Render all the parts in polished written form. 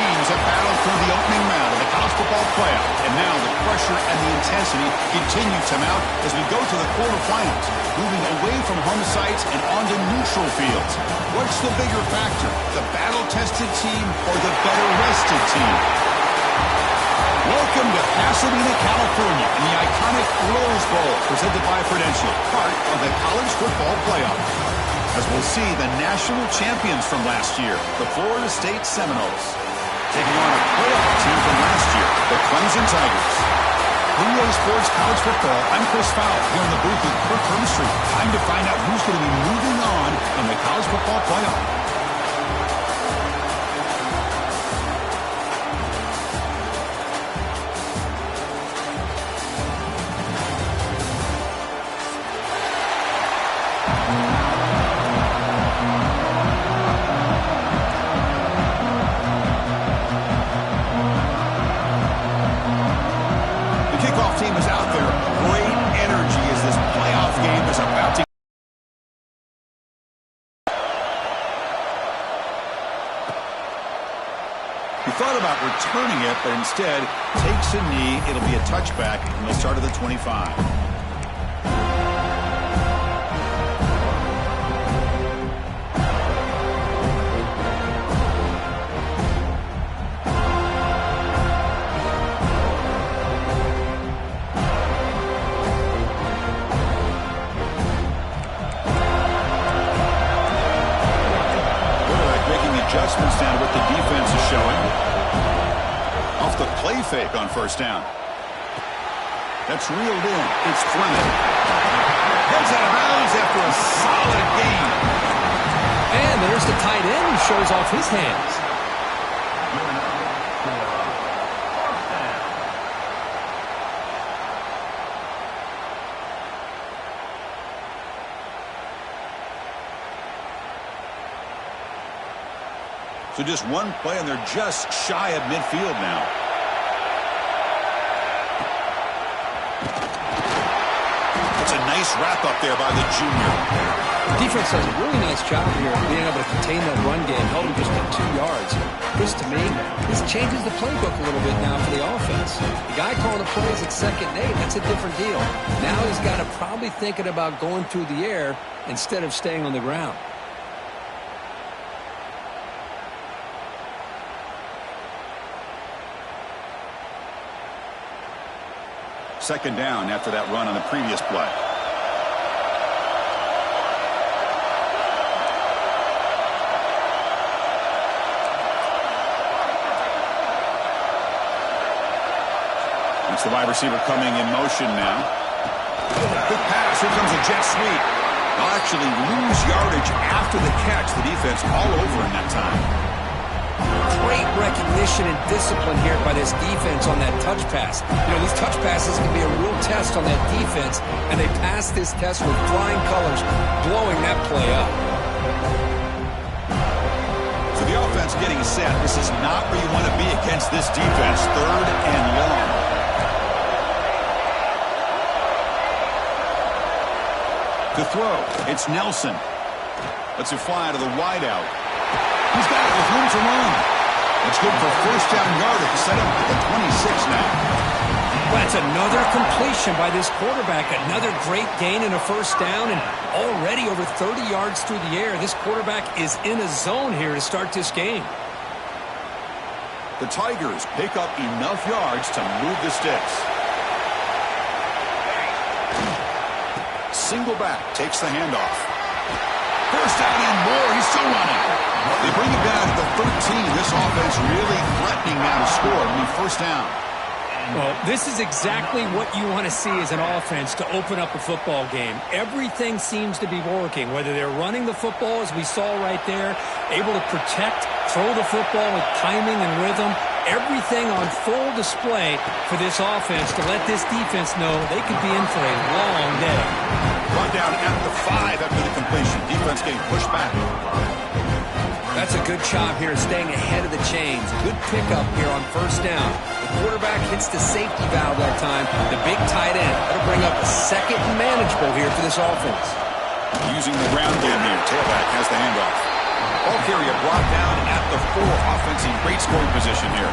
teams have battled through the opening round of the college football playoff, and now the pressure and the intensity continue to mount as we go to the quarterfinals, moving away from home sites and onto neutral fields. What's the bigger factor, the battle-tested team or the better-rested team? Welcome to Pasadena, California, in the iconic Rose Bowl, presented by Prudential, part of the college football playoff. As we'll see, the national champions from last year, the Florida State Seminoles, taking on a playoff team from last year, the Clemson Tigers. NBA Sports College Football, I'm Chris Fowler, here in the booth with Kirk Herbstreit. Time to find out who's going to be moving on in the college football playoff. Team is out there. Great energy as this playoff game is about to. He thought about returning it, but instead takes a knee. It'll be a touchback, and they'll start at the 25. Adjustments down to what the defense is showing. Off the play fake on first down. That's reeled in. It's Fleming. Heads out of bounds after a solid gain. And there's the tight end who shows off his hands. So just one play, and they're just shy of midfield now. It's a nice wrap-up there by the junior. The defense does a really nice job here of being able to contain that run game, held him just at 2 yards. This, to me, this changes the playbook a little bit now for the offense. The guy calling the plays at 2nd and 8, that's a different deal. Now he's got to probably thinking about going through the air instead of staying on the ground. Second down after that run on the previous play. It's the wide receiver coming in motion now. Good pass. Here comes a jet sweep. They'll actually lose yardage after the catch. The defense all over in that time. Great recognition and discipline here by this defense on that touch pass. You know, these touch passes can be a real test on that defense, and they passed this test with flying colors, blowing that play up. So the offense getting set. This is not where you want to be against this defense. 3rd and long. To throw, it's Nelson. Lets it fly to the wideout. He's got it with room to run. It's good for first down yardage. Set up at the 26 now. Well, that's another completion by this quarterback. Another great gain and a first down, and already over 30 yards through the air. This quarterback is in a zone here to start this game. The Tigers pick up enough yards to move the sticks. Single back takes the handoff. First down and more. He's still running. They bring it down to the 13. This offense really threatening now to score. I mean, first down. Well, this is exactly what you want to see as an offense to open up a football game. Everything seems to be working, whether they're running the football, as we saw right there, able to protect, throw the football with timing and rhythm. Everything on full display for this offense to let this defense know they could be in for a long day. Run down at the 5 after the completion. Defense getting pushed back. That's a good job here staying ahead of the chains. Good pickup here on first down. The quarterback hits the safety valve that time. The big tight end. That'll bring up a second and manageable here for this offense. Using the ground game here. Tailback has the handoff. Ball carrier brought down at the 4. Offense in great scoring position here.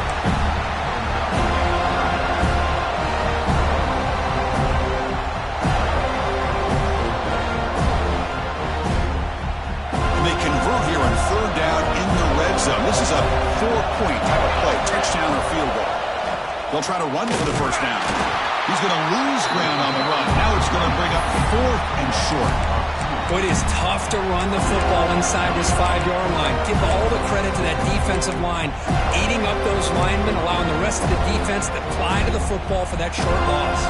They convert here on 3rd down in the red zone. This is a 4-point type of play, touchdown or field goal. They'll try to run for the first down. He's going to lose ground on the run. Now it's going to bring up 4th and short. It is tough to run the football inside this 5-yard line. Give all the credit to that defensive line, eating up those linemen, allowing the rest of the defense to fly to the football for that short loss.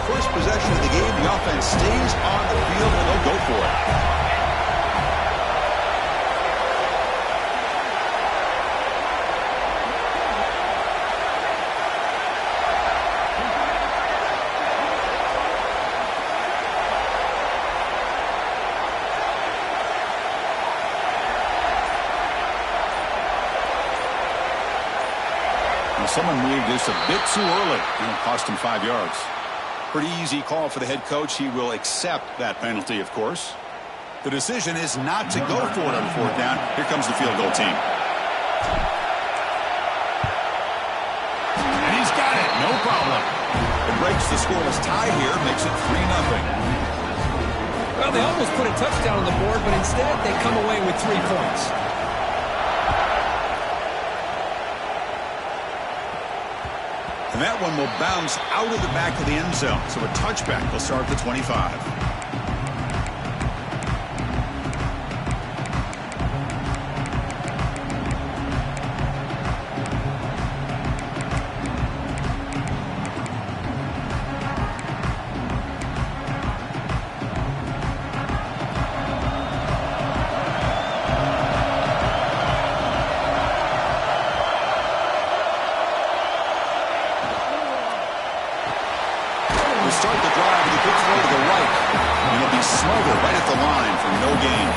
First possession of the game, the offense stays on the field, and they'll go for it. Well, someone moved this a bit too early, and it cost him 5 yards. Pretty easy call for the head coach. He will accept that penalty, of course. The decision is not to go for it on 4th down. Here comes the field goal team. And he's got it. No problem. It breaks the scoreless tie here. Makes it 3-0. Well, they almost put a touchdown on the board, but instead they come away with 3 points. And that one will bounce out of the back of the end zone. So a touchback will start at the 25. Start the drive with a quick throw to the right. And it'll be smothered right at the line for no gain.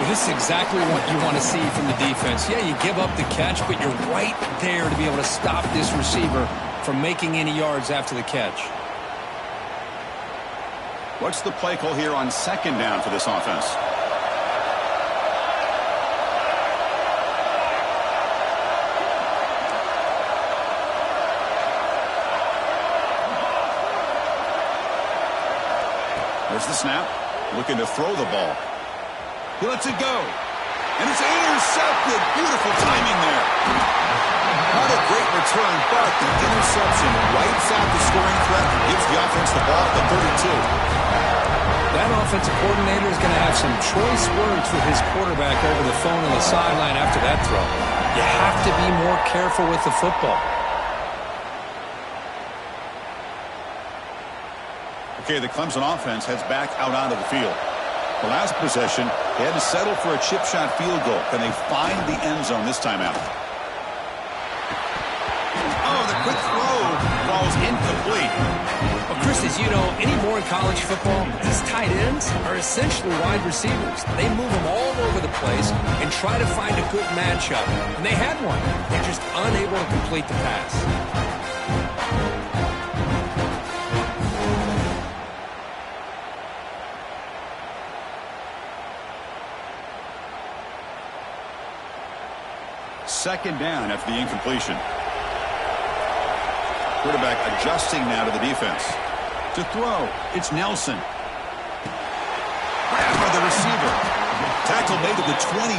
Well, this is exactly what you want to see from the defense. Yeah, you give up the catch, but you're right there to be able to stop this receiver from making any yards after the catch. What's the play call here on 2nd down for this offense? There's the snap. Looking to throw the ball. He lets it go. And it's intercepted. Beautiful timing there. Not a great return, but the interception wipes out the scoring threat and gives the offense the ball at the 32. That offensive coordinator is going to have some choice words with his quarterback over the phone on the sideline after that throw. You have to be more careful with the football. Okay, the Clemson offense heads back out onto the field. The last possession, they had to settle for a chip shot field goal. Can they find the end zone this time out? Oh, the quick throw falls incomplete. Well, Chris, as you know, anymore in college football, these tight ends are essentially wide receivers. They move them all over the place and try to find a good matchup. And they had one. They're just unable to complete the pass. Second down after the incompletion. Quarterback adjusting now to the defense. To throw, it's Nelson. Grabbed by the receiver. Tackle made to the 21.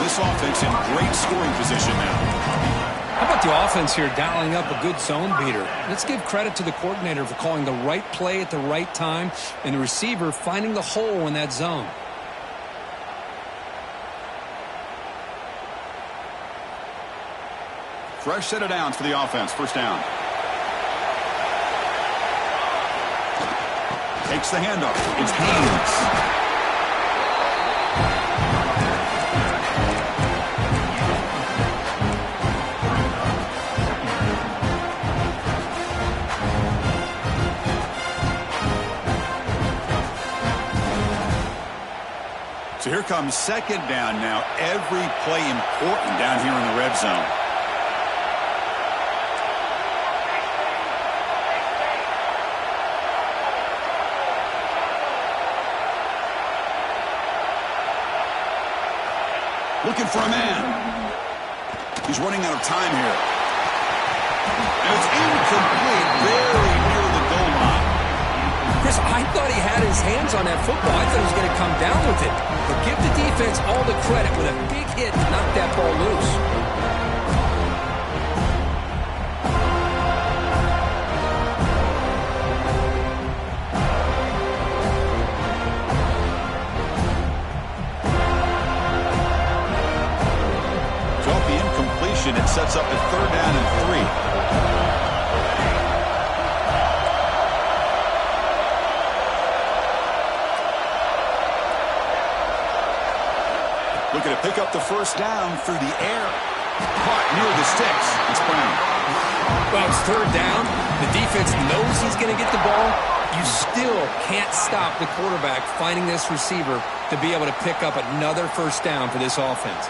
This offense in great scoring position now. How about the offense here dialing up a good zone beater? Let's give credit to the coordinator for calling the right play at the right time and the receiver finding the hole in that zone. Fresh set of downs for the offense. First down. Takes the handoff. It's Haynes. So here comes second down now. Every play important down here in the red zone. Looking for a man. He's running out of time here. And it's incomplete, very near the goal line. Chris, I thought he had his hands on that football. I thought he was going to come down with it. But give the defense all the credit with a big hit to knock that ball loose. It sets up a 3rd down and 3. Looking to pick up the 1st down through the air. Caught near the sticks. It's Brown. Well, it's 3rd down. The defense knows he's going to get the ball. You still can't stop the quarterback finding this receiver to be able to pick up another 1st down for this offense.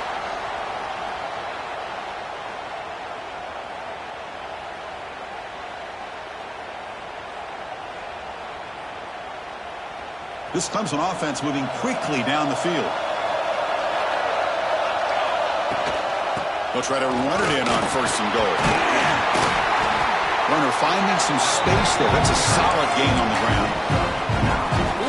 This Clemson offense moving quickly down the field. They'll try to run it in on 1st and goal. Runner finding some space there. That's a solid gain on the ground.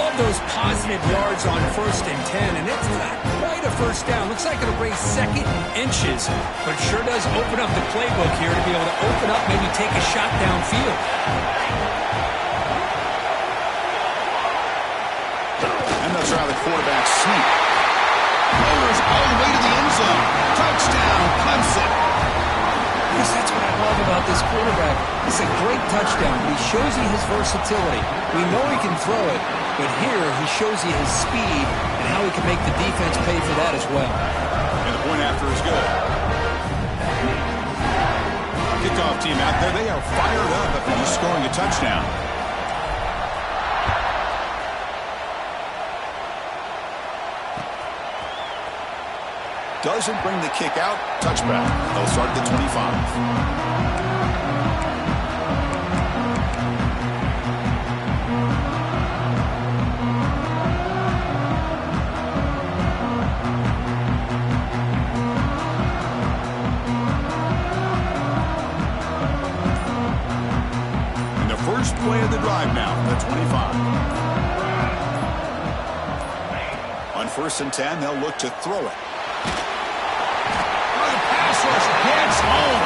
Love those positive yards on 1st and 10, and it's not quite a 1st down. Looks like it'll bring 2nd inches, but it sure does open up the playbook here to be able to open up, maybe take a shot downfield. Try the quarterback sneak. Lowers all the way to the end zone. Touchdown, Clemson. Yes, that's what I love about this quarterback. It's a great touchdown, but he shows you his versatility. We know he can throw it, but here he shows you his speed and how he can make the defense pay for that as well. And the point after is good. Kickoff team out there. They are fired up after just scoring a touchdown. Doesn't bring the kick out. Touchback. They'll start at the 25. And the first play of the drive now from the 25. On 1st and 10, they'll look to throw it. Gets home.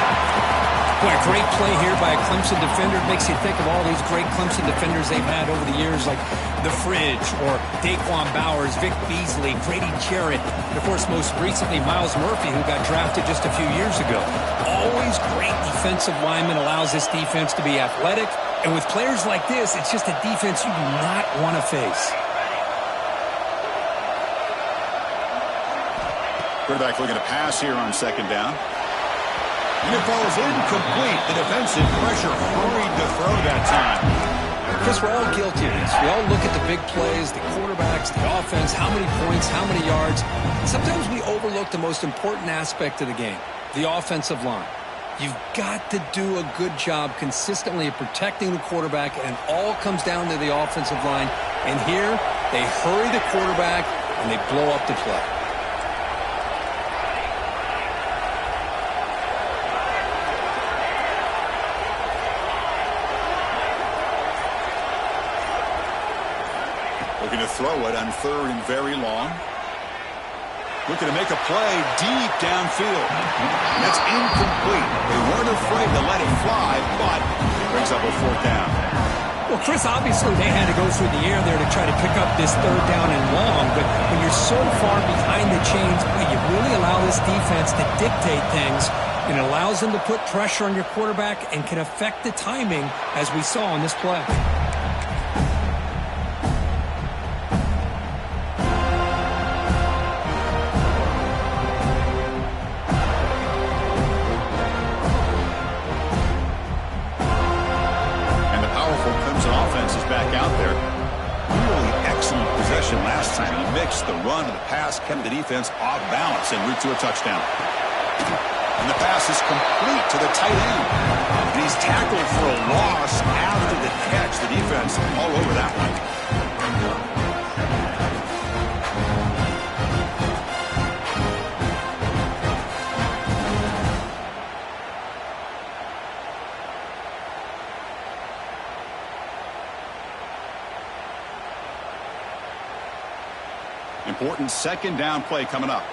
Boy, a great play here by a Clemson defender. It makes you think of all these great Clemson defenders they've had over the years, like The Fridge or Daquan Bowers, Vic Beasley, Grady Jarrett, and of course, most recently, Myles Murphy, who got drafted just a few years ago. Always great defensive lineman, allows this defense to be athletic. And with players like this, it's just a defense you do not want to face. Quarterback looking to pass here on 2nd down. And it falls incomplete. The defensive pressure hurried to throw that time. Chris, we're all guilty of this. We all look at the big plays, the quarterbacks, the offense, how many points, how many yards. Sometimes we overlook the most important aspect of the game, the offensive line. You've got to do a good job consistently of protecting the quarterback, and it all comes down to the offensive line. And here, they hurry the quarterback, and they blow up the play. Looking to throw it on 3rd and very long. Looking to make a play deep downfield. That's incomplete. They weren't afraid to let it fly, but it brings up a 4th down. Well, Chris, obviously they had to go through the air there to try to pick up this 3rd down and long, but when you're so far behind the chains, you really allow this defense to dictate things, and it allows them to put pressure on your quarterback and can affect the timing, as we saw on this play. mentioned last time, he mixed the run and the pass, kept the defense off balance en route to a touchdown. And the pass is complete to the tight end. And he's tackled for a loss after the catch. The defense all over that one. Important second down play coming up.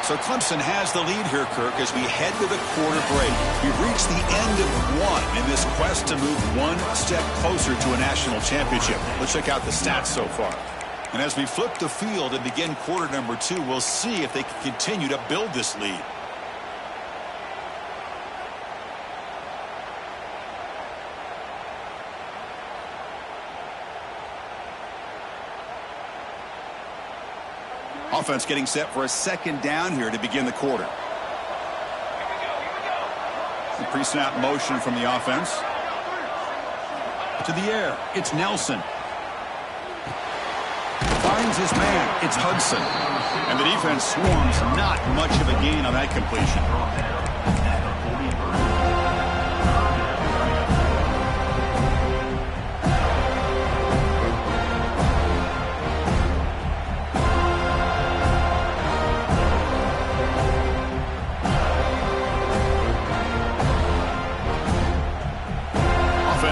So Clemson has the lead here, Kirk, as we head to the quarter break. We've reached the end of one in this quest to move one step closer to a national championship. Let's check out the stats so far. And as we flip the field and begin quarter number 2, we'll see if they can continue to build this lead. Offense getting set for a second down here to begin the quarter. The pre-snap motion from the offense. To the air, it's Nelson. Finds his man, it's Hudson. And the defense swarms, not much of a gain on that completion.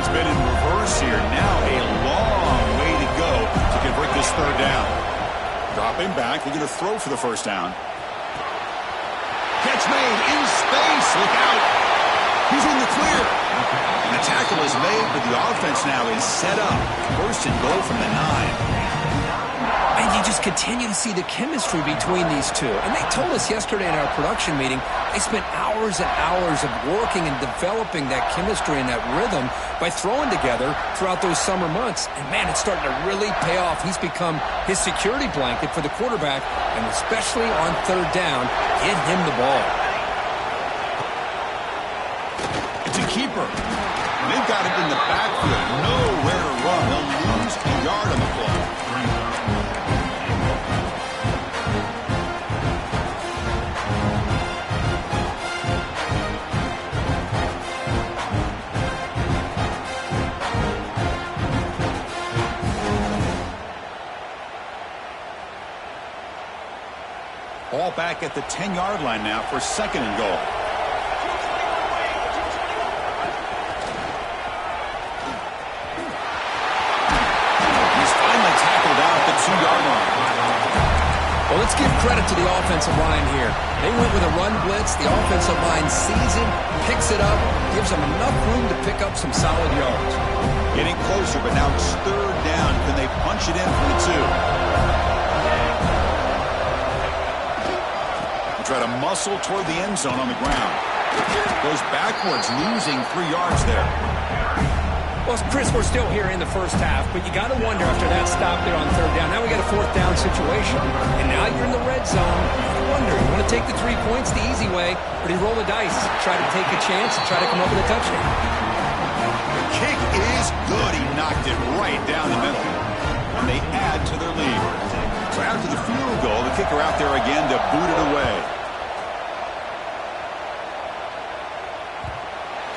Been in reverse here. Now a long way to go to convert this third down. Dropping back. They're going to throw for the first down. Catch made in space. Look out. He's in the clear. And the tackle is made, but the offense now is set up. First and goal from the 9. And you just continue to see the chemistry between these two. And they told us yesterday in our production meeting, they spent hours and hours of working and developing that chemistry and that rhythm by throwing together throughout those summer months. And, man, it's starting to really pay off. He's become his security blanket for the quarterback, and especially on third down, get him the ball. It's a keeper. And they've got him in the backfield. Nowhere to run. They'll lose a yard on the play. Ball back at the 10-yard line now for second and goal. He's finally tackled out at the 2-yard line. Well, let's give credit to the offensive line here. They went with a run blitz. The offensive line sees it, picks it up, gives them enough room to pick up some solid yards. Getting closer, but now it's third down. Can they punch it in for the 2? Try to muscle toward the end zone on the ground. Goes backwards, losing 3 yards there. Well, Chris, we're still here in the first half, but you got to wonder after that stop there on third down. Now we got a fourth down situation, and now you're in the red zone. You wonder, you want to take the 3 points the easy way, or do you roll the dice, try to take a chance, and try to come up with a touchdown? The kick is good. He knocked it right down the middle. And they add to their lead. So after the field goal, the kicker out there again to boot it away.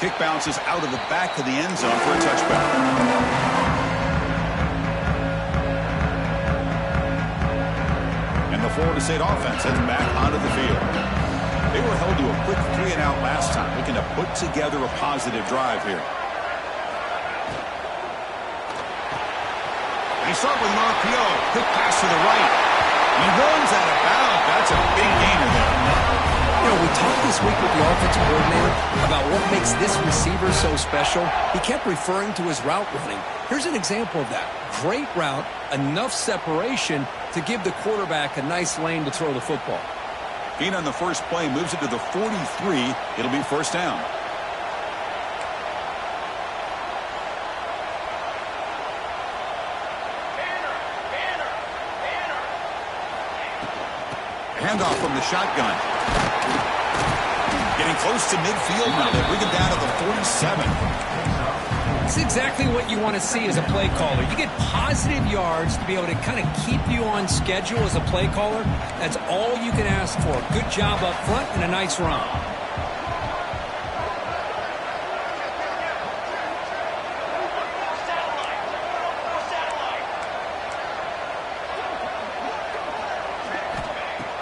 Kick bounces out of the back of the end zone for a touchback. And the Florida State offense heads back onto the field. They were held to a quick 3-and-out last time, looking to put together a positive drive here. They start with an RPO. Quick pass to the right. He runs out of bounds. That's a big gainer there. You know, we talked this week with the offensive coordinator about what makes this receiver so special. He kept referring to his route running. Here's an example of that. Great route, enough separation to give the quarterback a nice lane to throw the football. Gain on the first play moves it to the 43. It'll be first down. Handoff from the shotgun. Getting close to midfield now. They bring him down to the 47. That's exactly what you want to see as a play caller. You get positive yards to be able to kind of keep you on schedule as a play caller. That's all you can ask for. Good job up front and a nice run.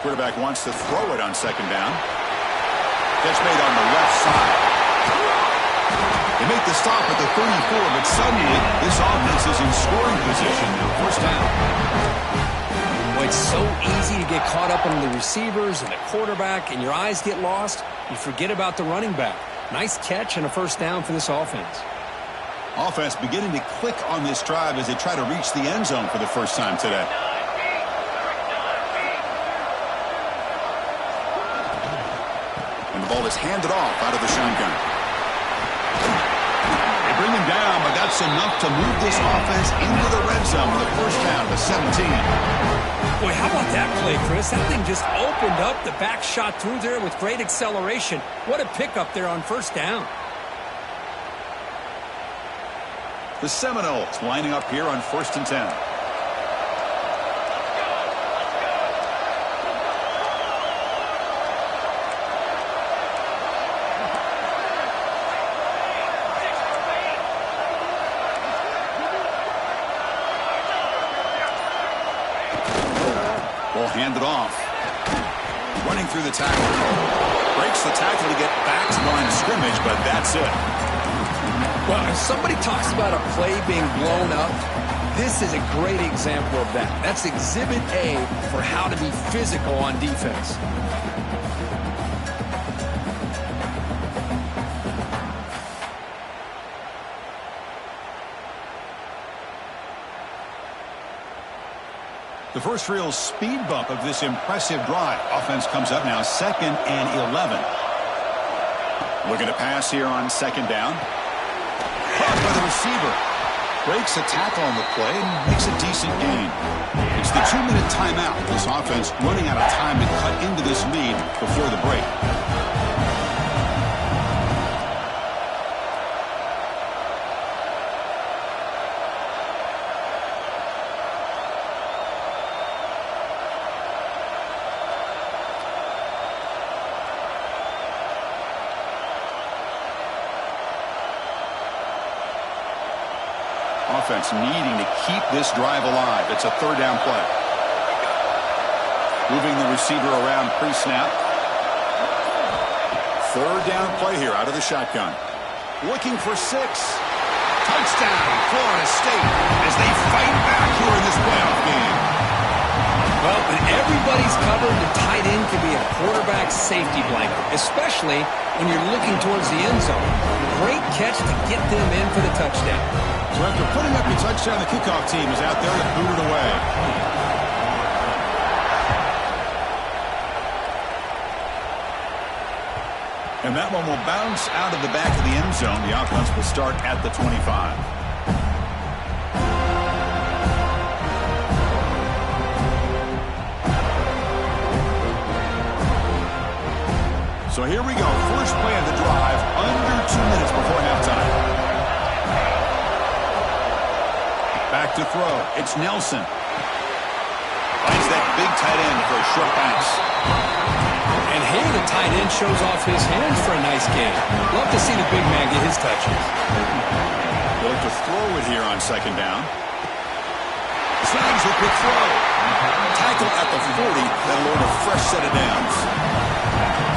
Quarterback wants to throw it on second down. Catch made on the left side. They make the stop at the 34, but suddenly this offense is in scoring position now. First down. Well, it's so easy to get caught up on the receivers and the quarterback, and your eyes get lost. You forget about the running back. Nice catch and a first down for this offense. Offense beginning to click on this drive as they try to reach the end zone for the first time today. And the ball is handed off out of the shotgun. Bring him down, but that's enough to move this offense into the red zone with a first down to 17. Boy, how about that play, Chris? That thing just opened up. The back shot through there with great acceleration. What a pickup there on first down. The Seminoles lining up here on 1st and 10. Handed off. Running through the tackle. Breaks the tackle to get back to the line of scrimmage, but that's it. Well, if somebody talks about a play being blown up, this is a great example of that. That's exhibit A for how to be physical on defense. The first real speed bump of this impressive drive. Offense comes up now 2nd and 11. Looking to pass here on 2nd down. Caught by the receiver. Breaks a tackle on the play and makes a decent gain. It's the 2-minute timeout. This offense running out of time to cut into this lead before the break. Offense needing to keep this drive alive. It's a 3rd down play. Moving the receiver around pre-snap. 3rd down play here out of the shotgun. Looking for 6. Touchdown, Florida State, as they fight back here in this playoff game. Well, when everybody's covered, the tight end can be a quarterback safety blanket, especially when you're looking towards the end zone. Great catch to get them in for the touchdown. So after putting up your touchdown, the kickoff team is out there to boot it away. And that one will bounce out of the back of the end zone. The offense will start at the 25. So here we go. First play of the drive, under 2 minutes before halftime. Back to throw. It's Nelson. Finds that big tight end for a short pass. And here the tight end shows off his hands for a nice game. Love to see the big man get his touches. They'll look to throw it here on 2nd down. Snags a quick throw. Tackle at the 40. That'll earn a fresh set of downs.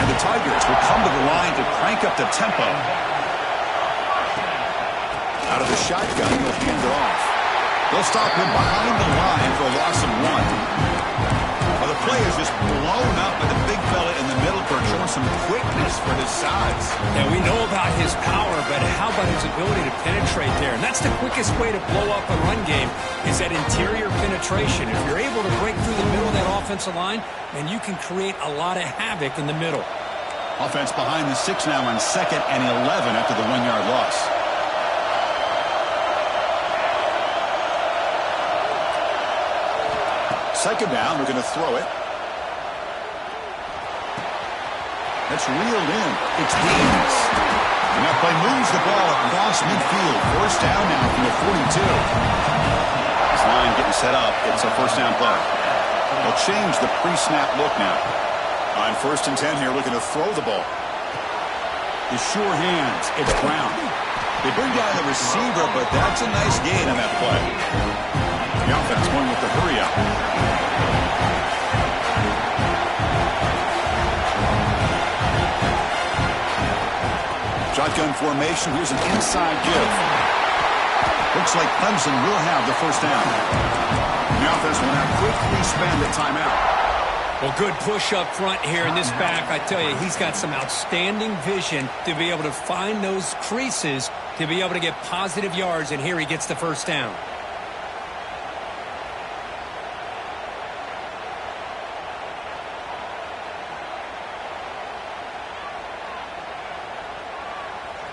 And the Tigers will come to the line to crank up the tempo. Out of the shotgun, he'll hand it off. They'll stop him behind the line for a loss of 1. Well, the play is just blown up by the big fella in the middle for showing some quickness for his size. And we know about his power, but how about his ability to penetrate there? And that's the quickest way to blow up a run game is that interior penetration. If you're able to break through the middle of that offensive line, then you can create a lot of havoc in the middle. Offense behind the 6 now on 2nd and 11 after the 1-yard loss. Second down, we're going to throw it. That's reeled in. It's Haynes. And that play moves the ball across midfield. First down now from the 42. This line getting set up. It's a first down play. They'll change the pre-snap look now. On 1st and 10 here, looking to throw the ball. His sure hands. It's Brown. They bring down the receiver, but that's a nice gain on that play. The offense going with the hurry up. Shotgun formation. Here's an inside give. Looks like Clemson will have the first down. The offense will now quickly spend the timeout. Well, good push up front here in this back. I tell you, he's got some outstanding vision to be able to find those creases to be able to get positive yards, and here he gets the first down.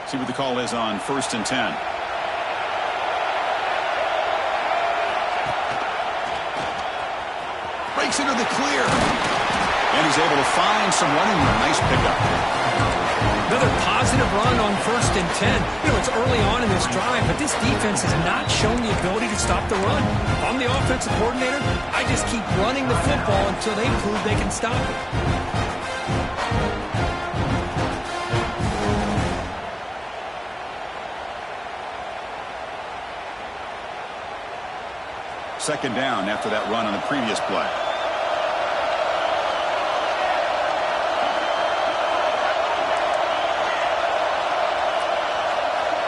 See what the call is on 1st and 10. Breaks into the clear. And he's able to find some running room. Nice pickup. Another positive run on 1st and 10. You know, it's early on in this drive, but this defense has not shown the ability to stop the run. If I'm the offensive coordinator, I just keep running the football until they prove they can stop it. Second down after that run on the previous play.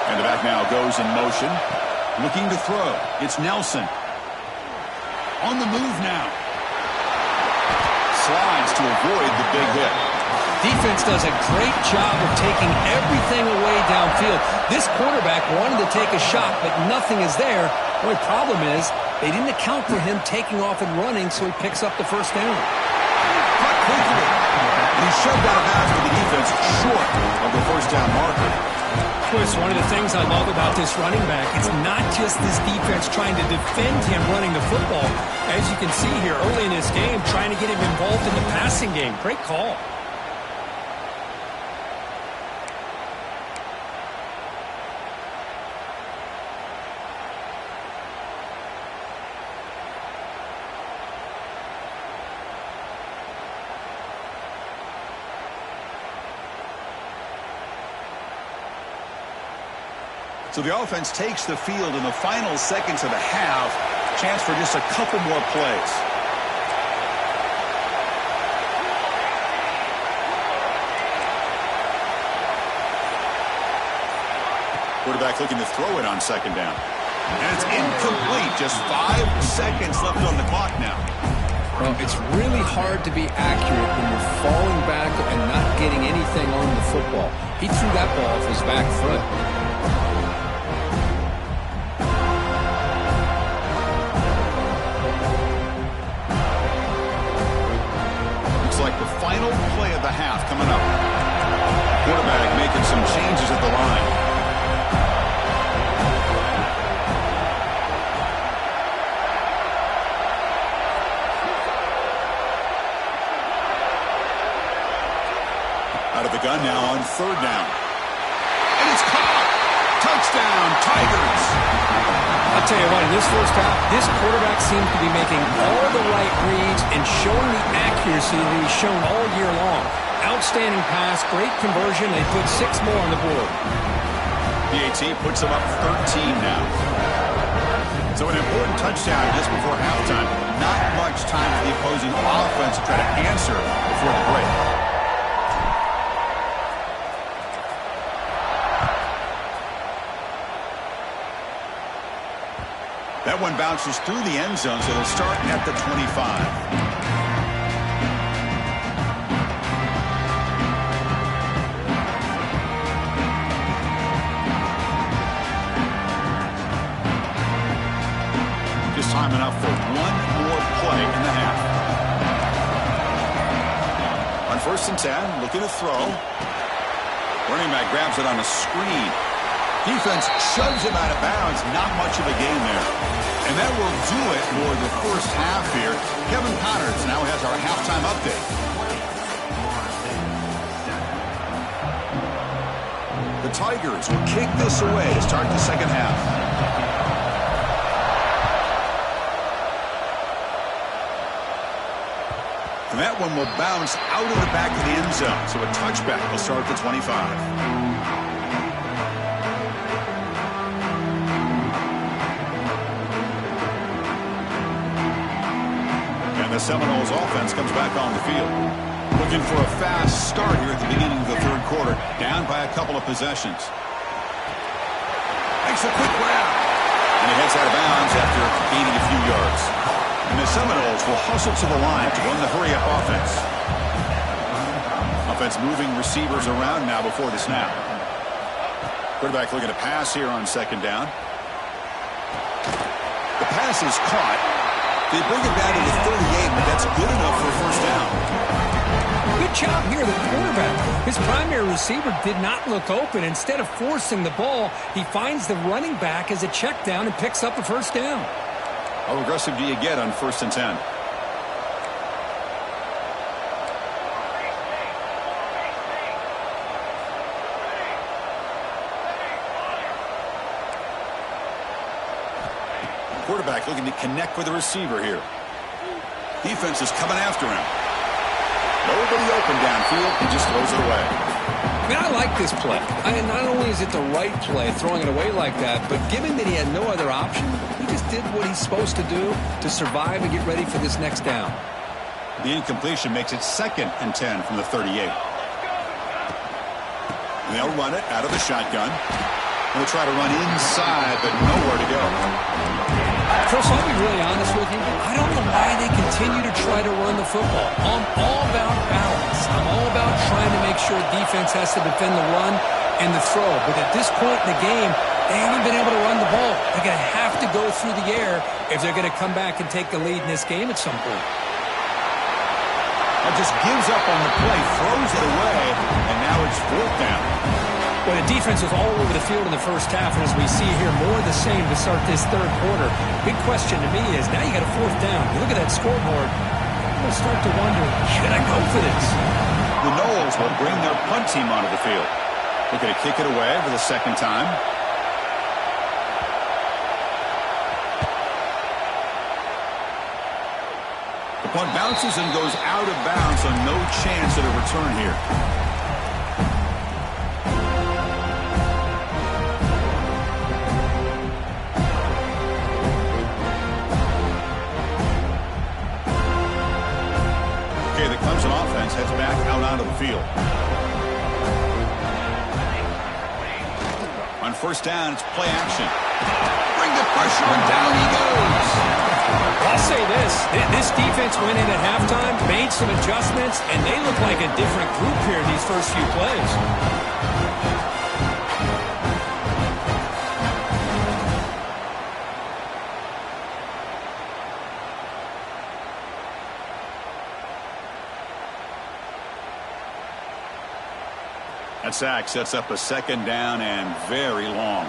And the back now goes in motion. Looking to throw. It's Nelson. On the move now. Slides to avoid the big hit. Defense does a great job of taking everything away downfield. This quarterback wanted to take a shot, but nothing is there. The only problem is they didn't account for him taking off and running, so he picks up the first down. Cut quickly. And he shoved out of bounds with the defense short of the first down marker. Chris, one of the things I love about this running back, it's not just this defense trying to defend him running the football. As you can see here early in this game, trying to get him involved in the passing game. Great call. So the offense takes the field in the final seconds of the half. Chance for just a couple more plays. Quarterback looking to throw it on second down. And it's incomplete. Just 5 seconds left on the clock now. Well, it's really hard to be accurate when you're falling back and not getting anything on the football. He threw that ball off his back foot. Like the final play of the half coming up. Quarterback making some changes at the line. Out of the gun now on third down. And it's caught. Touchdown, Tigers. I'll tell you what, in this first half, this quarterback seems to be making all the right reads and showing the accuracy that he's shown all year long. Outstanding pass, great conversion. They put 6 more on the board. The AT puts them up 13 now. So an important touchdown just before halftime. Not much time for the opposing offense to try to answer before the break. That one bounces through the end zone, so they'll start at the 25. Just time enough for one more play in the half. On 1st and 10, looking to throw. Running back grabs it on a screen. Defense shoves him out of bounds. Not much of a gain there. And that will do it for the first half here. Kevin Connors now has our halftime update. The Tigers will kick this away to start the second half. And that one will bounce out of the back of the end zone. So a touchback will start at the 25. The Seminoles offense comes back on the field. Looking for a fast start here at the beginning of the third quarter. Down by a couple of possessions. Makes a quick grab. And he heads out of bounds after gaining a few yards. And the Seminoles will hustle to the line to run the hurry-up offense. Offense moving receivers around now before the snap. Quarterback looking to pass here on second down. The pass is caught. They bring it down to the 38, but that's good enough for a first down. Good job here, the quarterback. His primary receiver did not look open. Instead of forcing the ball, he finds the running back as a check down and picks up a first down. How aggressive do you get on 1st and 10? Quarterback looking to connect with the receiver here. Defense is coming after him. Nobody open downfield. He just throws it away. Man, I like this play. Not only is it the right play, throwing it away like that, but given that he had no other option, he just did what he's supposed to do to survive and get ready for this next down. The incompletion makes it 2nd and 10 from the 38. And they'll run it out of the shotgun. They'll try to run inside, but nowhere to go. Chris, I'll be really honest with you. I don't know why they continue to try to run the football. I'm all about balance. I'm all about trying to make sure defense has to defend the run and the throw. But at this point in the game, they haven't been able to run the ball. They're going to have to go through the air if they're going to come back and take the lead in this game at some point. That just gives up on the play, throws it away, and now it's 4th down. Well, the defense was all over the field in the first half, and as we see here, more of the same to start this third quarter. Big question to me is, now you got a 4th down. You look at that scoreboard, you're going to start to wonder, should I go for this? The Noles will bring their punt team onto the field. Looking to kick it away for the second time. The punt bounces and goes out of bounds, so no chance at a return here. The Clemson offense heads back out onto the field. On 1st down, it's play action. Bring the pressure, and down he goes. I'll say this defense went in at halftime, made some adjustments, and they look like a different group here in these first few plays. That sack sets up a 2nd down and very long.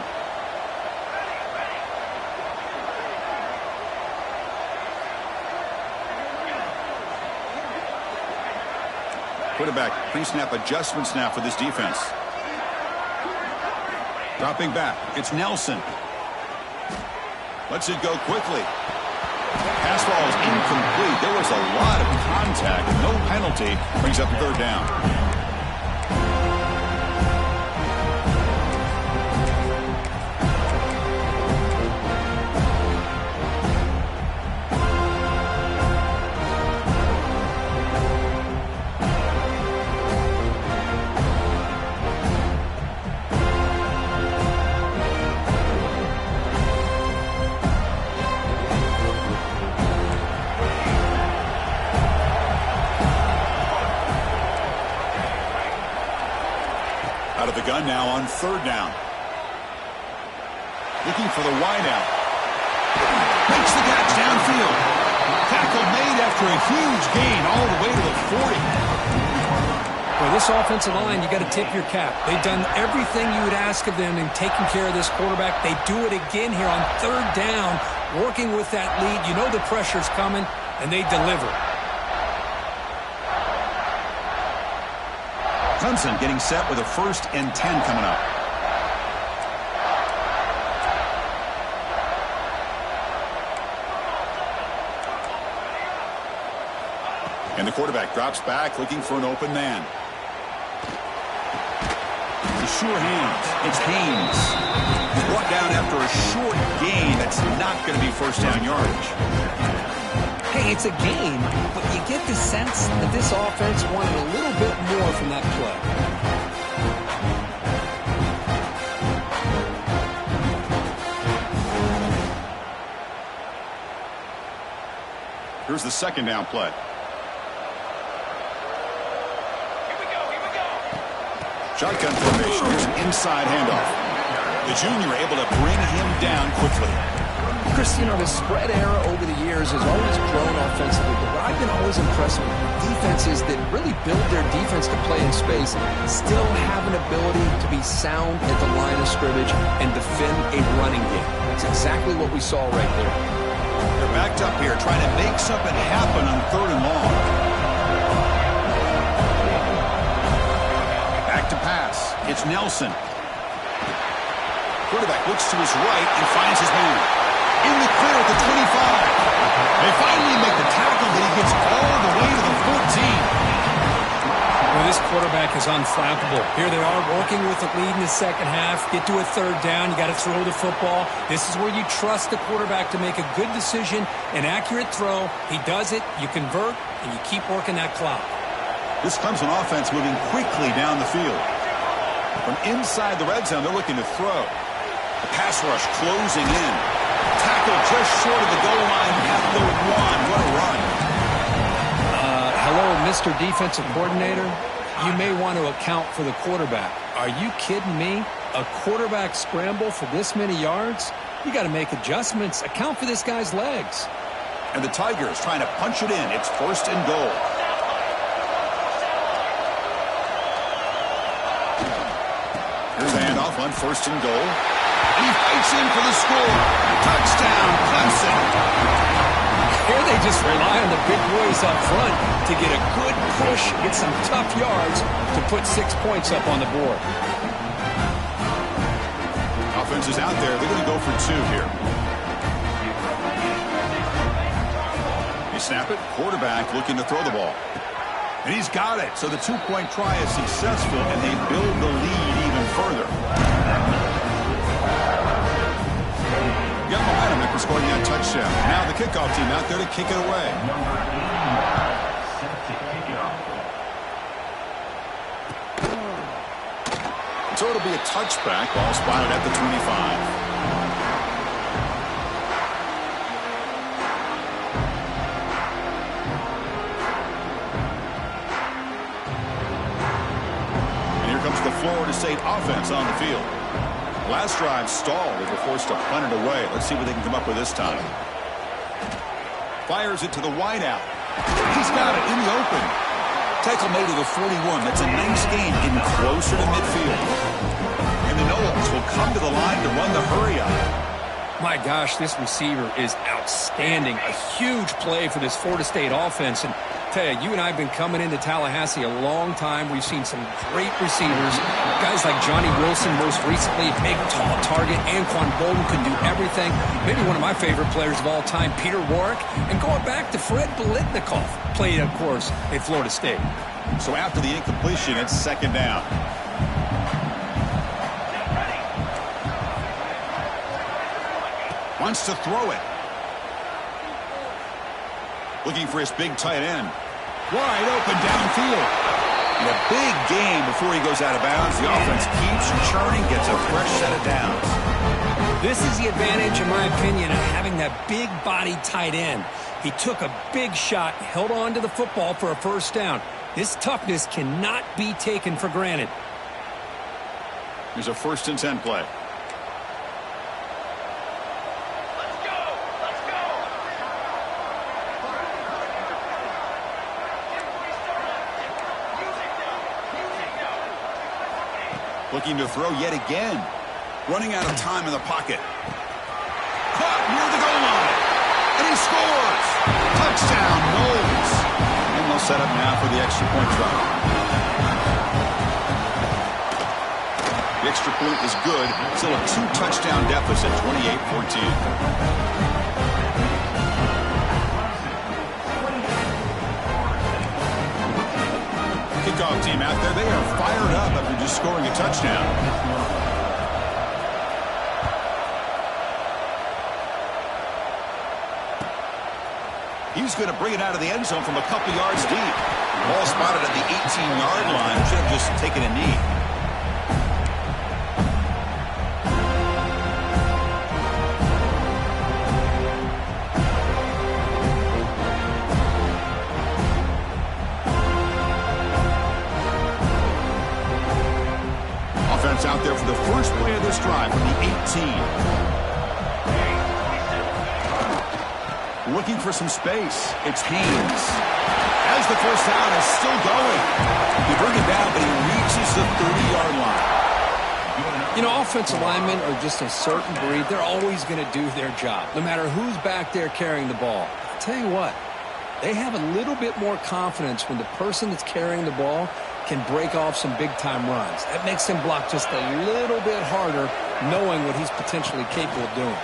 Quarterback pre-snap adjustments now for this defense. Dropping back, it's Nelson. Lets it go quickly. Pass ball is incomplete. There was a lot of contact. No penalty. Brings up 3rd down. Out of the gun now on 3rd down. Looking for the wideout. Makes the catch downfield. Tackle made after a huge gain all the way to the 40. Well, this offensive line, you got to tip your cap. They've done everything you would ask of them in taking care of this quarterback. They do it again here on 3rd down, working with that lead. You know the pressure's coming, and they deliver. Clemson getting set with a 1st and 10 coming up. And the quarterback drops back looking for an open man. The sure hands. It's Haynes. He's brought down after a short gain. That's not going to be first down yardage. Hey, it's a game, but you get the sense that this offense wanted a little bit more from that play. Here's the second down play. Here we go. Shotgun formation. Here's an inside handoff. The junior able to bring him down quickly. Chris, you know, the spread era over the years has always grown offensively, but I've been always impressed with defenses that really build their defense to play in space, still have an ability to be sound at the line of scrimmage and defend a running game. That's exactly what we saw right there. They're backed up here trying to make something happen on 3rd and long. Back to pass. It's Nelson. Quarterback looks to his right and finds his man. In the clear at the 25. They finally make the tackle, but he gets all the way to the 14. Well, this quarterback is unflappable. Here they are working with the lead in the second half. Get to a 3rd down. You got to throw the football. This is where you trust the quarterback to make a good decision, an accurate throw. He does it. You convert, and you keep working that clock. This Clemson offense moving quickly down the field. From inside the red zone, they're looking to throw. The pass rush closing in. Tackle just short of the goal line at the 1. What a run. Hello, Mr. Defensive Coordinator. You may want to account for the quarterback. Are you kidding me? A quarterback scramble for this many yards? You got to make adjustments. Account for this guy's legs. And the Tigers trying to punch it in. It's 1st and goal. Here's the handoff on 1st and goal. And he fights in for the score. Touchdown, Clemson. Here they just rely on the big boys up front to get a good push, get some tough yards to put 6 points up on the board. Offense is out there. They're going to go for 2 here. They snap it. Quarterback looking to throw the ball. And he's got it. So the 2-point try is successful, and they build the lead even further. Got momentum after scoring that touchdown. Now the kickoff team out there to kick it away. So it'll be a touchback. Ball spotted at the 25. And here comes the Florida State offense on the field. Last drive stalled. They were forced to punt it away. Let's see what they can come up with this time. Fires it to the wideout. He's got it in the open. Tackle made to the 41. That's a nice gain, getting closer to midfield. And the Noles will come to the line to run the hurry up. My gosh, this receiver is outstanding. A huge play for this Florida State offense. And tell you, you and I have been coming into Tallahassee a long time. We've seen some great receivers. Guys like Johnny Wilson, most recently, big, tall target. Anquan Bolden could do everything. Maybe one of my favorite players of all time, Peter Warrick. And going back to Fred Biletnikoff, played, of course, at Florida State. So after the incompletion, it's 2nd down. Wants to throw it. Looking for his big tight end. Wide open downfield. And a big gain before he goes out of bounds. The offense keeps churning, gets a fresh set of downs. This is the advantage, in my opinion, of having that big body tight end. He took a big shot, held on to the football for a 1st down. This toughness cannot be taken for granted. Here's a 1st and 10 play. Looking to throw yet again. Running out of time in the pocket. Caught near the goal line. And he scores. Touchdown, Noles. And they'll set up now for the extra point try. The extra point is good. Still a 2-touchdown deficit, 28-14. kickoff team out there. They are fired up after just scoring a touchdown. He's going to bring it out of the end zone from a couple yards deep. Ball spotted at the 18-yard line. Should have just taken a knee. Offense out there for the first play of this drive from the 18. Looking for some space. It's Haynes. As the first down is still going. He brings it down, but he reaches the 30-yard line. You know, offensive linemen are just a certain breed. They're always going to do their job, no matter who's back there carrying the ball. I'll tell you what, they have a little bit more confidence when the person that's carrying the ball can break off some big-time runs. That makes him block just a little bit harder, knowing what he's potentially capable of doing.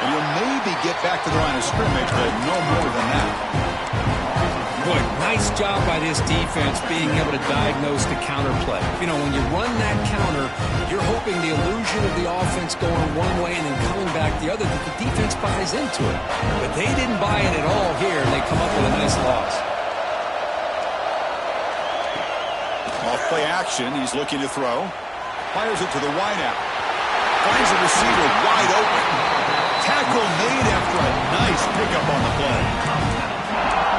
And you'll maybe get back to the line of scrimmage, but no more than that. Boy, nice job by this defense being able to diagnose the counter play. You know, when you run that counter, you're hoping the illusion of the offense going one way and then coming back the other, that the defense buys into it. But they didn't buy it at all here, and they come up with a nice loss. Off play action, he's looking to throw. Fires it to the wideout. Finds a receiver wide open. Tackle made after a nice pickup on the play.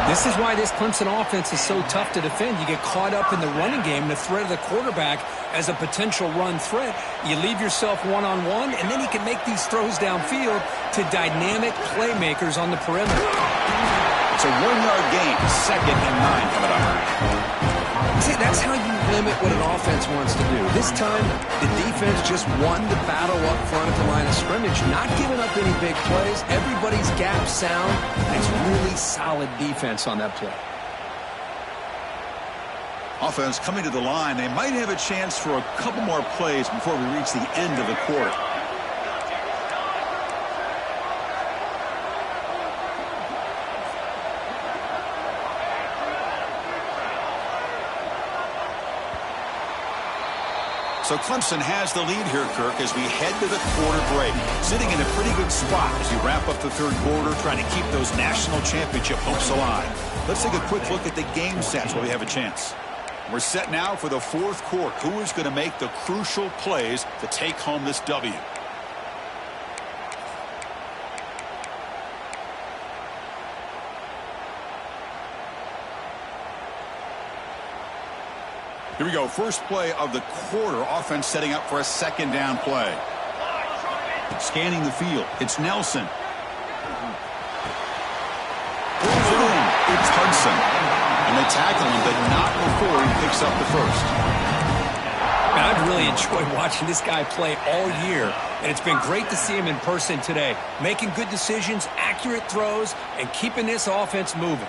This is why this Clemson offense is so tough to defend. You get caught up in the running game, the threat of the quarterback as a potential run threat. You leave yourself one-on-one, and then he can make these throws downfield to dynamic playmakers on the perimeter. It's a 1-yard gain, 2nd and 9 coming up. See, that's how you limit what an offense wants to do. This time, the defense just won the battle up front at the line of scrimmage, not giving up any big plays. Everybody's gap sound, and it's really solid defense on that play. Offense coming to the line. They might have a chance for a couple more plays before we reach the end of the quarter. So Clemson has the lead here, Kirk, as we head to the quarter break. Sitting in a pretty good spot as you wrap up the third quarter, trying to keep those national championship hopes alive. Let's take a quick look at the game stats while we have a chance. We're set now for the fourth quarter. Who is going to make the crucial plays to take home this W? Here we go. First play of the quarter. Offense setting up for a second down play. Scanning the field. It's Nelson. Pulls it in. It's Hudson. And they tackle him, but not before he picks up the first. Man, I've really enjoyed watching this guy play all year, and it's been great to see him in person today. Making good decisions, accurate throws, and keeping this offense moving.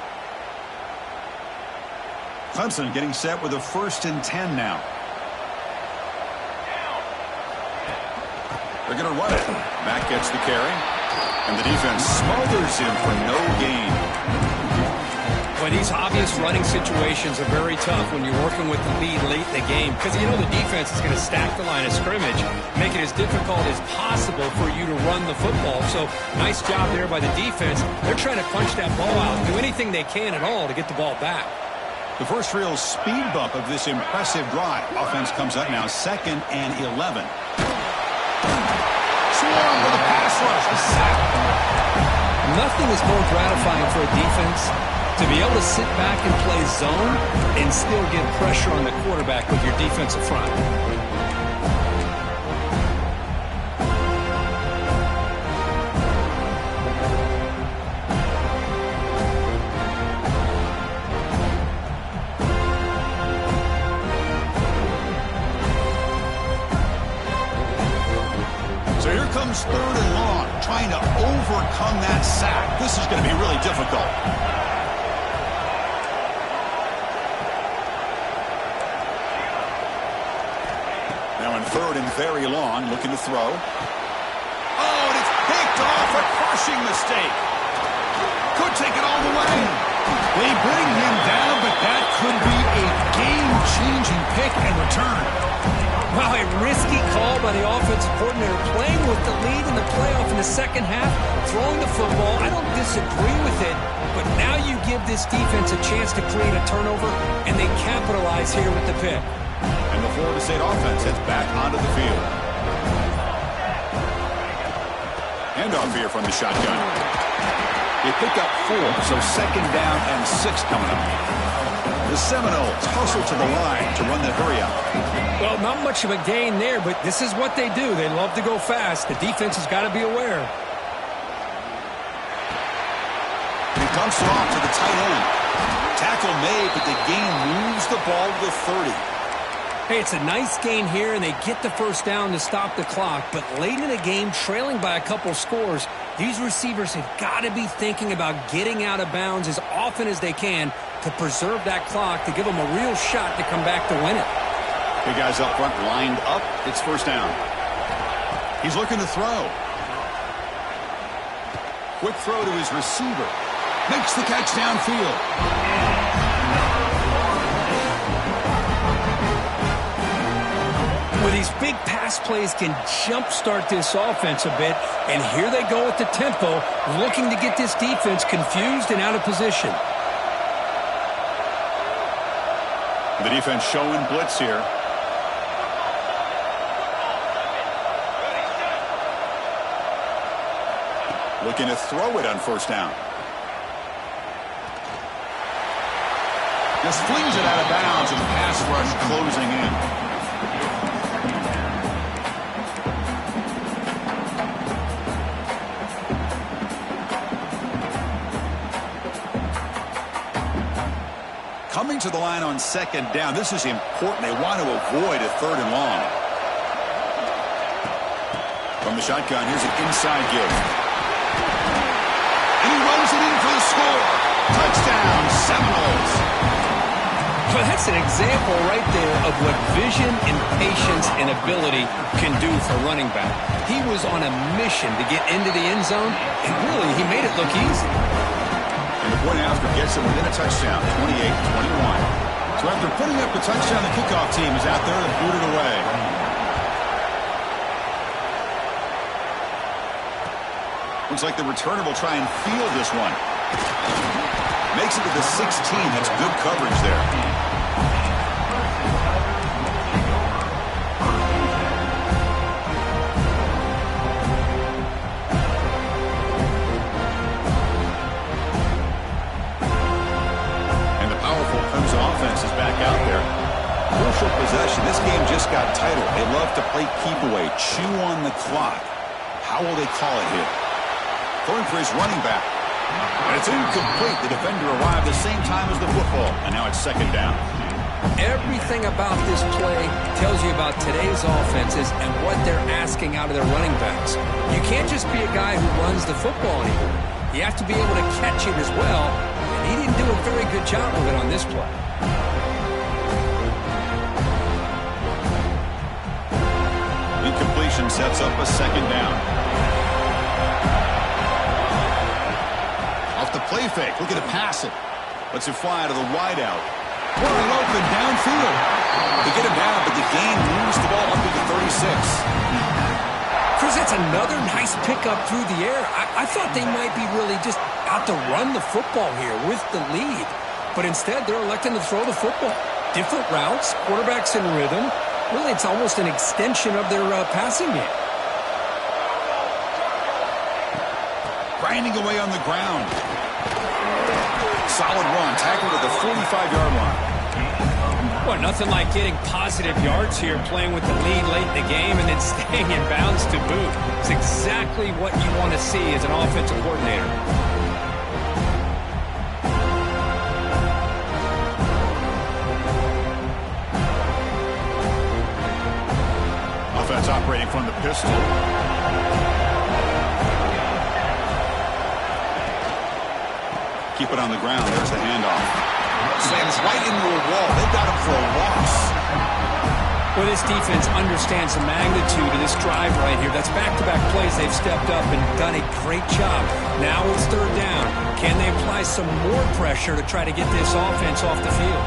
Clemson getting set with a 1st and 10 now. They're going to run it. Mack gets the carry. And the defense smothers him for no gain. Well, these obvious running situations are very tough when you're working with the lead late in the game, because you know the defense is going to stack the line of scrimmage, make it as difficult as possible for you to run the football. So nice job there by the defense. They're trying to punch that ball out and do anything they can at all to get the ball back. The first real speed bump of this impressive drive. Offense comes up now 2nd and 11. Swarm with a pass rush. A sack. Nothing is more gratifying for a defense to be able to sit back and play zone and still get pressure on the quarterback with your defensive front. Comes 3rd and long, trying to overcome that sack. This is going to be really difficult. Now in 3rd and very long, looking to throw. Oh, and it's picked off, a crushing mistake. Could take it all the way. They bring him down, but that could be a game-changing pick and return. Well, a risky call by the offensive coordinator, playing with the lead in the playoff in the second half, throwing the football. I don't disagree with it, but now you give this defense a chance to create a turnover, and they capitalize here with the pick. And the Florida State offense heads back onto the field. Handoff here from the shotgun. They pick up 4, so second down and 6 coming up. The Seminoles hustle to the line to run the hurry-up. Well, not much of a gain there, but this is what they do. They love to go fast. The defense has got to be aware. He dumps it off to the tight end. Tackle made, but the gain moves the ball to the 30. Hey, it's a nice gain here, and they get the first down to stop the clock. But late in the game, trailing by a couple scores, these receivers have got to be thinking about getting out of bounds as often as they can to preserve that clock, to give them a real shot to come back to win it. Big guys up front lined up. It's first down. He's looking to throw. Quick throw to his receiver. Makes the catch downfield. Well, these big pass plays can jumpstart this offense a bit, and here they go at the tempo, looking to get this defense confused and out of position. The defense showing blitz here. Looking to throw it on first down. Just flings it out of bounds, and the pass rush closing in. Coming to the line on second down. This is important. They want to avoid a third and long. From the shotgun, here's an inside give. And he runs it in for the score. Touchdown, Seminoles. Well, that's an example right there of what vision and patience and ability can do for running back. He was on a mission to get into the end zone, and really, he made it look easy. And the point after gets him within a touchdown, 28-21. So after putting up the touchdown, the kickoff team is out there to boot it away. Looks like the returner will try and field this one. Makes it to the 16. That's good coverage there. Offense is back out there. Crucial possession. This game just got tighter. They love to play keep away, chew on the clock. How will they call it here? Throwing for his running back. And it's incomplete. The defender arrived the same time as the football. And now it's second down. Everything about this play tells you about today's offenses and what they're asking out of their running backs. You can't just be a guy who runs the football anymore. You have to be able to catch it as well. And he didn't do a very good job of it on this play. Incompletion sets up a second down. Off the play fake, looking to pass it. Lets it fly to the wideout. Wide open downfield. They get him down, but the gain moves the ball up to the 36. Chris, that's another nice pickup through the air. I thought they might be really just out to run the football here with the lead. But instead, they're electing to throw the football. Different routes, quarterbacks in rhythm. Really, it's almost an extension of their passing game. Grinding away on the ground. Solid run, tackle to the 45-yard line. Well, nothing like getting positive yards here, playing with the lead late in the game and then staying in bounds to boot. It's exactly what you want to see as an offensive coordinator. Offense operating from the pistol. Keep it on the ground. There's the handoff. Slams right into a wall. They got him for a loss. Well, this defense understands the magnitude of this drive right here. That's back-to-back plays. They've stepped up and done a great job. Now it's third down. Can they apply some more pressure to try to get this offense off the field?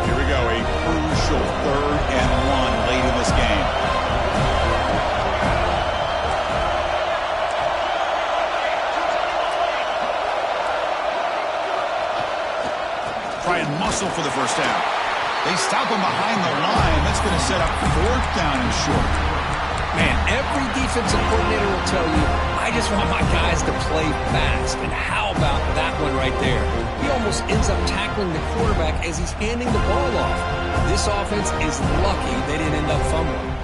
Here we go, a crucial 3rd and 1 late in this game. Try and muscle for the first down. They stop him behind the line. That's going to set up 4th down and short. Man, every defensive coordinator will tell you, I just want my guys to play fast. And how about that one right there? He almost ends up tackling the quarterback as he's handing the ball off. This offense is lucky they didn't end up fumbling.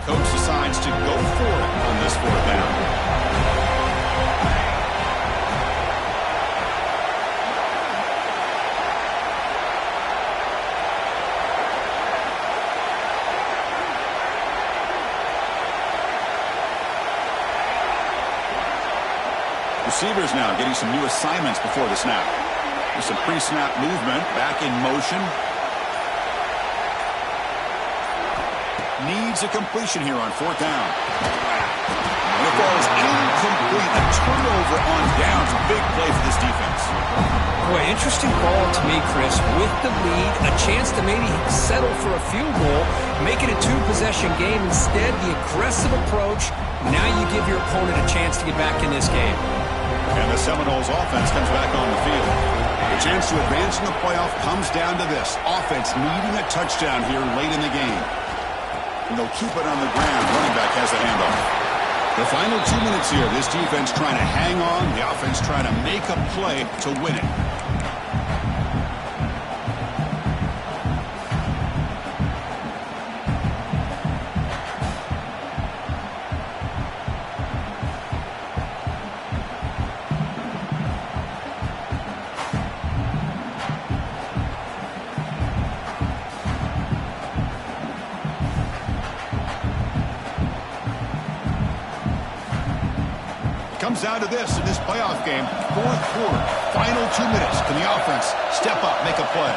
Coach decides to go for it on this 4th down. Receivers now getting some new assignments before the snap. There's some pre-snap movement, back in motion. Needs a completion here on 4th down. And the ball is incomplete. A turnover on downs. Big play for this defense. Boy, interesting call to me, Chris. With the lead, a chance to maybe settle for a field goal, make it a 2-possession game. Instead, the aggressive approach. Now you give your opponent a chance to get back in this game. And the Seminoles offense comes back on the field. The chance to advance in the playoff comes down to this. Offense needing a touchdown here late in the game. And they'll keep it on the ground. Running back has the handoff. The final 2 minutes here. This defense trying to hang on. The offense trying to make a play to win it. Comes down to this in this playoff game. 4th quarter, final 2 minutes. Can the offense step up, make a play?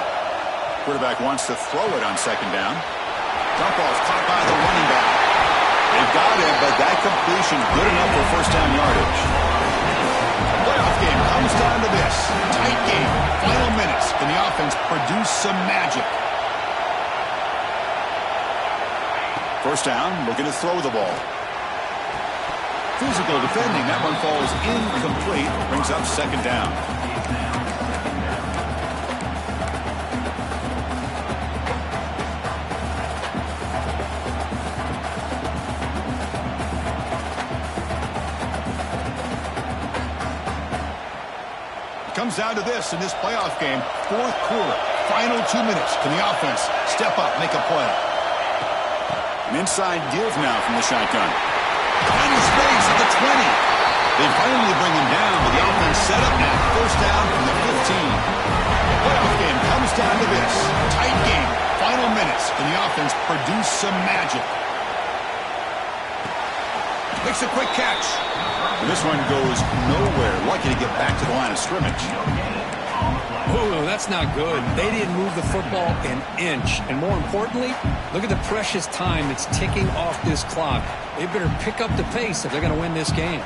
Quarterback wants to throw it on 2nd down. Dump off caught by the running back. They've got him, but that completion good enough for 1st down yardage. The playoff game comes down to this. Tight game, final minutes. Can the offense produce some magic? 1st down, looking to throw the ball. Physical defending. That one falls incomplete. Brings up 2nd down. Comes down to this in this playoff game. 4th quarter. Final 2 minutes. Can the offense step up, make a play? An inside give now from the shotgun. Tiny space at the 20. They finally bring him down, but the offense set up now. 1st down from the 15. The playoff game comes down to this. Tight game. Final minutes. Can the offense produce some magic? Makes a quick catch. And this one goes nowhere. Lucky to get back to the line of scrimmage. Oh, that's not good. They didn't move the football an inch. And more importantly, look at the precious time that's ticking off this clock. They better pick up the pace if they're going to win this game.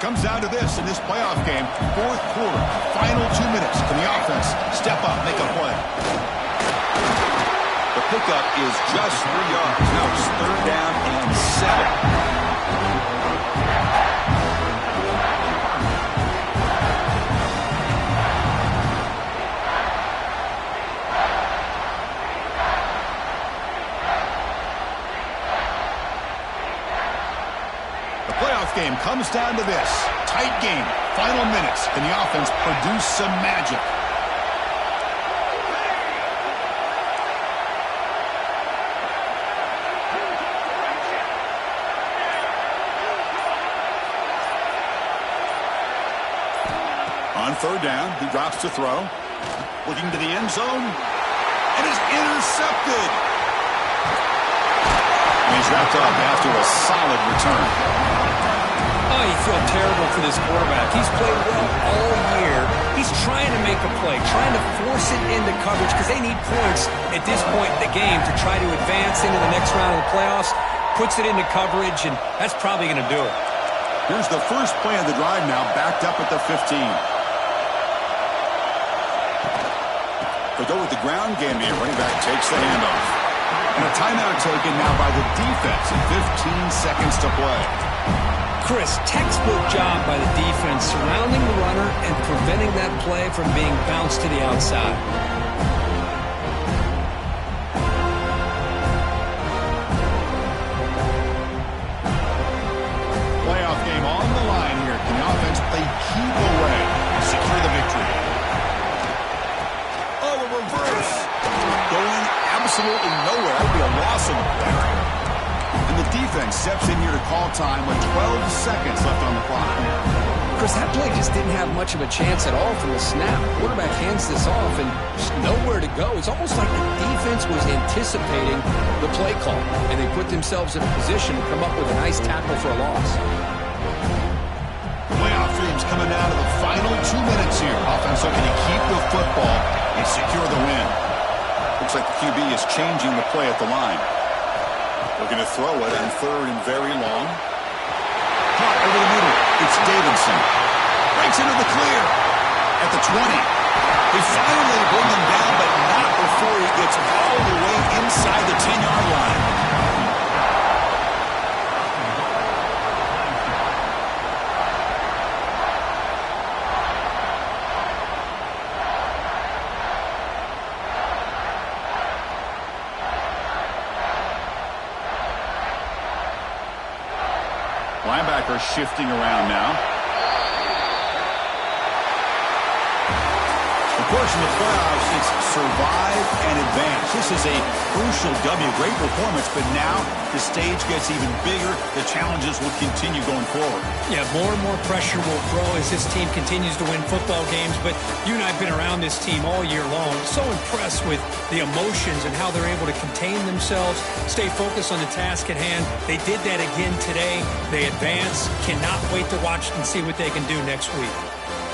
Comes down to this in this playoff game. 4th quarter, final 2 minutes. Can the offense step up, make a play? The pickup is just 3 yards. Now it's 3rd down and 7. Game comes down to this. Tight game. Final minutes. Can the offense produce some magic? On 3rd down, he drops to throw. Looking to the end zone. And is intercepted. And he is wrapped up after a solid return. Oh, you feel terrible for this quarterback. He's played well all year. He's trying to make a play, trying to force it into coverage because they need points at this point in the game to try to advance into the next round of the playoffs. Puts it into coverage, and that's probably going to do it. Here's the first play of the drive now, backed up at the 15. They go with the ground game here. Running back takes the handoff. And a timeout taken now by the defense. 15 seconds to play. Chris, textbook job by the defense surrounding the runner and preventing that play from being bounced to the outside. Playoff game on the line here. Can the offense play keep away and secure the victory? Oh, a reverse. Going absolutely nowhere. That would be a loss of play. And the defense steps in here to call time with 12 seconds left on the clock. Chris, that play just didn't have much of a chance at all from the snap. Quarterback hands this off and just nowhere to go. It's almost like the defense was anticipating the play call, and they put themselves in a position to come up with a nice tackle for a loss. Playoff dreams coming down to the final 2 minutes here. Offense looking to keep the football and secure the win. Looks like the QB is changing the play at the line. Looking to throw it on third and very long. Caught over the middle. It's Davidson. Breaks into the clear. At the 20. They finally bring him down, but not before he gets all the way inside the 10-yard line. Linebacker shifting around now. Of course, in the playoffs, it's survive and advance. This is a crucial W. Great performance, but now the stage gets even bigger. The challenges will continue going forward. Yeah, more and more pressure will grow as this team continues to win football games, but you and I have been around this team all year long. So impressed with the emotions and how they're able to contain themselves, stay focused on the task at hand. They did that again today. They advance. Cannot wait to watch and see what they can do next week.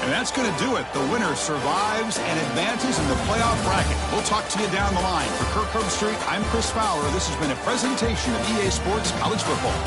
And that's going to do it. The winner survives and advances in the playoff bracket. We'll talk to you down the line. For Kirk Herbstreit, I'm Chris Fowler. This has been a presentation of EA Sports College Football.